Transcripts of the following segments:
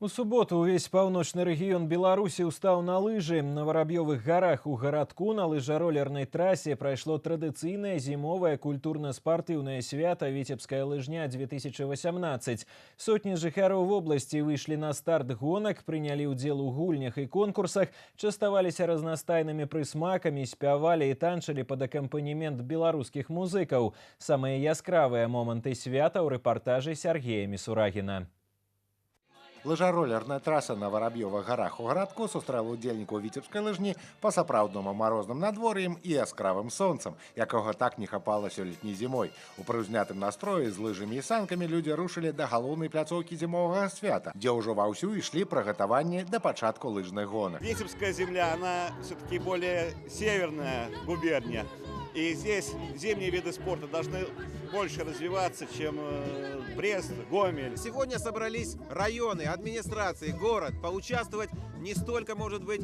У суботу увесь паўночны рэгіён Беларусі ўстаў на лыжы. На Вараб'ёвых гарах у гарадку на лыжаролернай трасе прайшло традыцыйнае зімовае культурна-спартыўнае свята «Віцебская лыжня-2018». Сотні жыхароў вобласці выйшлі на старт гонак, прынялі ўдзел у гульнях і конкурсах, частаваліся разнастайнымі прысмакамі, спявалі і танчылі пад акампанемент беларускіх музыкаў. Самыя яскравыя моманты свята ў рэпартажы Сергея Мисурагіна. Лыжаролерная траса на Вараб'ёвых гарах у гарадку сустрэла удзельнікаў віцебскай лыжні па-сапраўднаму марозным надвор'ем і яскравым сонцам, якога так не хапала сёлетняй зімой. У прыўзнятым настроі з лыжамі і санкамі людзі рушылі да галоўнай пляцоўкі зімовага свята, дзе ўжо ваўсю ішлі прыгатаванні да пачатку лыжных гонак. Витебская земля, она все-таки более северная губерния. И здесь зимние виды спорта должны больше развиваться, чем Брест, Гомель. Сегодня собрались районы, администрации, город поучаствовать не столько, может быть,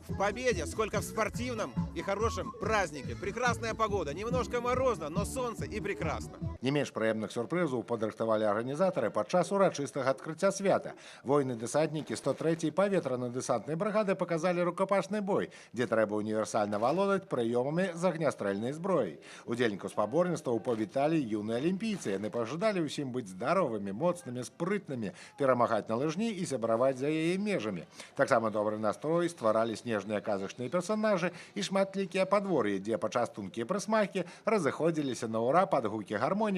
в победе, сколько в спортивном и хорошем празднике. Прекрасная погода, немножко морозно, но солнце и прекрасно. Не менш прыемных сюрпрызаў падрыхтавалі арганізатары падчас урачыстага адкрыцця свята. Воіны-дэсантнікі 103-й паветрана-дэсантнай брыгады паказалі рукапашны бой, дзе трэба універсальна валодаць прыёмамі з агнястрэльнай зброі. Удзельнікаў спаборніцтваў павіталі юныя алімпійцы. Яны пажадалі ўсім быць здаровымі, моцнымі, спрытнымі, перамагаць на лыжні і сябраваць за яе межамі. Таксама добры настрой стваралі снежныя казачныя персанажы і шматлікія падвор'і, дзе пачастункі і прысмакі разыходзіліся на ўра пад гукі гармонікаў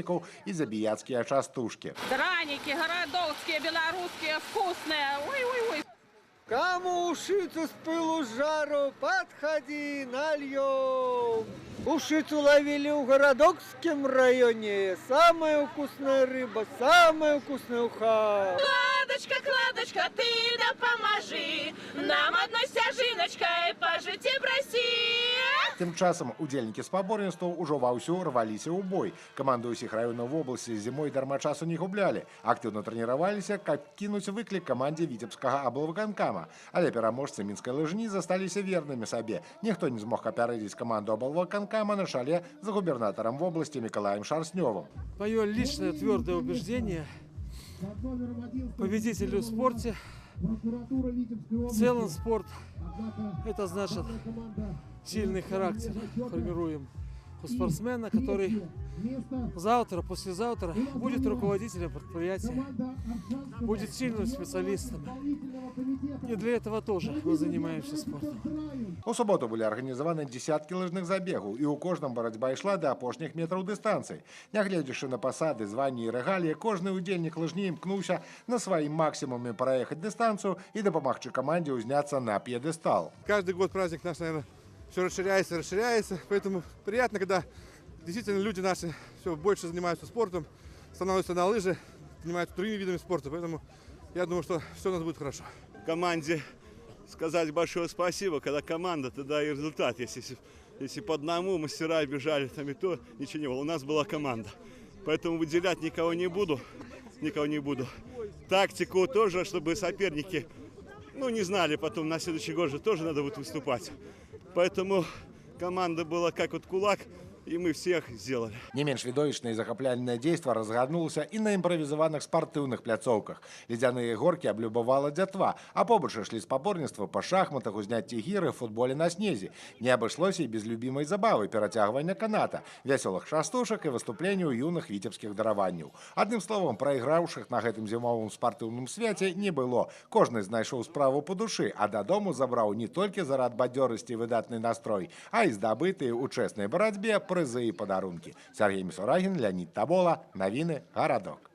и забияцкие частушки. Драники, городовские, белорусские, вкусные. Ой-ой-ой. Кому ушицу с пылу жару, подходи, нальем. Ушицу ловили в Городокском районе. Самая вкусная рыба, самая вкусная уха. Кладочка, кладочка, ты да поможи. Нам одной стяжиночкой пожить и проси. Тым часам удзельнікі спаборніцтваў ужо ваўсю рваліся ў бой. Каманды ўсіх раёнаў вобласці зімой дарма часу не гублялі. Актыўна трэніраваліся, каб кінуць выклік камандзе віцебскага аблвыканкама. Але пераможцы мінскай лыжні засталіся вернымі сабе. Ніхто не змог апярэдзіць каманду аблвыканкама на чале з губернатарам вобласці Миколаем Шарснёвым. Мое личное твердое убеждение: победителю в спорте, в целом спорт, это значит сильный характер формируем у спортсмена, который завтра, послезавтра будет руководителем предприятия, будет сильным специалистом. И для этого тоже мы занимаемся спортом. У суботу былі арганізаваны дзесяткі лыжных забегаў, і ў кожным барацьба ішла да апошніх метраў дыстанцыі. Нягледзячы на пасады, званні і рэгаліі, кожны удзельнік лыжні імкнуўся на сваім максімуме праехаць дыстанцыю і дапамагчы камандзе ўзняцца на п'едэстал. Каждый год праздник наш, наверное, все расширяется, поэтому приятно, когда действительно люди наши все больше занимаются спортом, становятся на лыжи, занимаются другими видами спорта, поэтому я думаю, что все у нас будет хорошо. Команде сказать большое спасибо, когда команда, тогда и результат. Если по одному мастера бежали, там и то ничего не было. У нас была команда, поэтому выделять никого не буду. Тактику тоже, чтобы соперники, не знали, потом на следующий год же тоже надо будет выступать. Поэтому команда была как вот кулак, и мы всех сделали. Не менш відовішчнае і захапляльнае дзейства разгарнулася і на імправізаваных спартыўных пляцоўках. Ледзяныя горкі аблюбавала дзятва, а побач ішлі спаборніцтвы па шахматах, узняцці гіры, футболе на снезе. Не абышлося і без любімай забавы перацягвання каната, вясёлых частушак і выступленняў юных віцебскіх дараванняў. Адным словам, прайграўшых на гэтым зімовым спартыўным свяце не было. Кожны знайшоў справу па душы, а дадому забраў не толькі зарад бадзёрасці і выдатны настрой, а і здабытыя ў чэснай барацьбе прызы і падарункі. Сергей Мисурагін, Леонид Табола. Навіны. Гарадок.